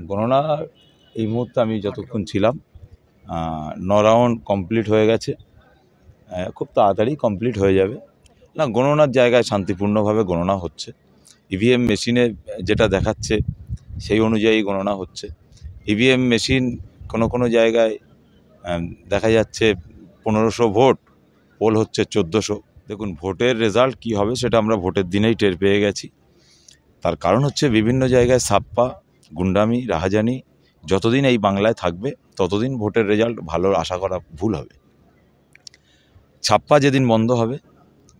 গণনা এই মুহূর্তে আমি যতক্ষণ ছিলাম 9 রাউন্ড কমপ্লিট হয়ে গেছে। খুব তাড়াতাড়ি কমপ্লিট হয়ে যাবে। না, গণনার জায়গায় শান্তিপূর্ণভাবে গণনা হচ্ছে। ইভিএম মেশিনে যেটা দেখাচ্ছে সেই অনুযায়ী গণনা হচ্ছে। ইভিএম মেশিন কোনো জায়গায় দেখা যাচ্ছে 1500 ভোট, পোল হচ্ছে 1400। দেখুন, ভোটের রেজাল্ট কী হবে সেটা আমরা ভোটের দিনেই টের পেয়ে গেছি। তার কারণ হচ্ছে বিভিন্ন জায়গায় ছাপ্পা, গুন্ডামি, রাহাজানি যতদিন এই বাংলায় থাকবে ততদিন ভোটের রেজাল্ট ভালো আশা করা ভুল হবে। ছাপ্পা যেদিন বন্ধ হবে,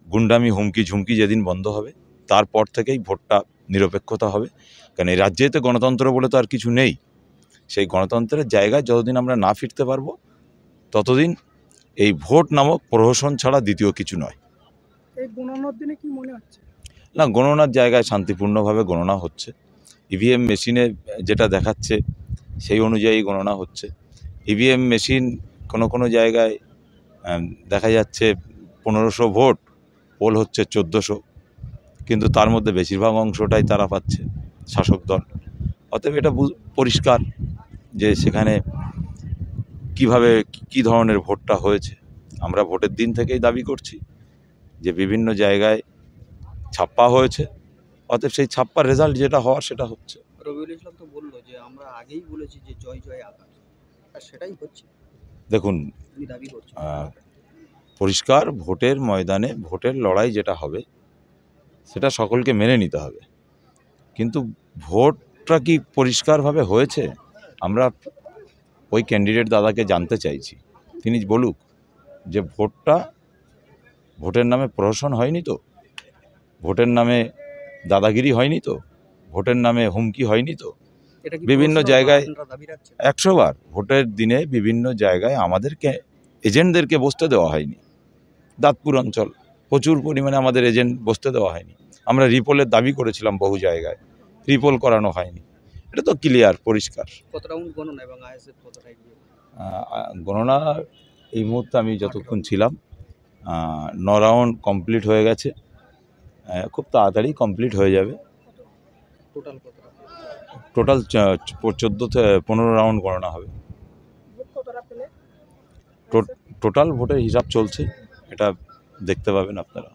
গুন্ডামি, হুমকি ঝুমকি যেদিন বন্ধ হবে, তারপর থেকেই ভোটটা নিরপেক্ষতা হবে। কারণ এই রাজ্যেতে গণতন্ত্র বলে তো আর কিছু নেই। সেই গণতন্ত্রের জায়গায় যতদিন আমরা না ফিরতে পারবো ততদিন এই ভোট নামক প্রহসন ছাড়া দ্বিতীয় কিছু নয়। এই গণনার দিনে কি মনে হচ্ছে? না, গণনার জায়গায় শান্তিপূর্ণভাবে গণনা হচ্ছে। ইভিএম মেশিনে যেটা দেখাচ্ছে সেই অনুযায়ী গণনা হচ্ছে। ইভিএম মেশিন কোনো জায়গায় দেখা যাচ্ছে 1500 ভোট, পোল হচ্ছে 1400, কিন্তু তার মধ্যে বেশিরভাগ অংশটাই তারা পাচ্ছে শাসক দল। অতএব এটা পরিষ্কার যে সেখানে কিভাবে কী ধরনের ভোটটা হয়েছে। আমরা ভোটের দিন থেকেই দাবি করছি যে বিভিন্ন জায়গায় ছাপ্পা হয়েছে, অতএব সেই ছাপ্পার রেজাল্ট যেটা হওয়ার সেটা হচ্ছে। রবিউল ইসলাম তো বললো যে আমরা আগেই বলেছি যে জয় জয় আকাশ, আর সেটাই হচ্ছে। দেখুন, দাবি করছি পরিষ্কার ভোটের ময়দানে ভোটের লড়াই যেটা হবে সেটা সকলকে মেনে নিতে হবে, কিন্তু ভোটটা কি পরিষ্কারভাবে হয়েছে আমরা ওই ক্যান্ডিডেট দাদাকে জানতে চাইছি। তিনি বলুক যে ভোটের নামে প্রহসন হয়নি তো, ভোটের নামে দাদাগিরি হয়নি তো, ভোটের নামে হুমকি হয়নি তো। বিভিন্ন জায়গায় 100 বার ভোটের দিনে বিভিন্ন জায়গায় আমাদেরকে এজেন্টদেরকে বসতে দেওয়া হয়নি। দাঁতপুর অঞ্চল প্রচুর পরিমাণে আমাদের এজেন্ট বসতে দেওয়া হয়নি। আমরা রিপোলের দাবি করেছিলাম বহু জায়গায়, রিপোল করানো হয়নি। এটা তো ক্লিয়ার, পরিষ্কার। গণনা এই মুহূর্তে আমি যতক্ষণ ছিলাম 9 রাউন্ড কমপ্লিট হয়ে গেছে। খুব তাড়াতাড়ি কমপ্লিট হয়ে যাবে। টোটাল 15 রাউন্ড গণনা হবে। টোটাল ভোটের হিসাব চলছে, এটা দেখতে পাবেন আপনারা।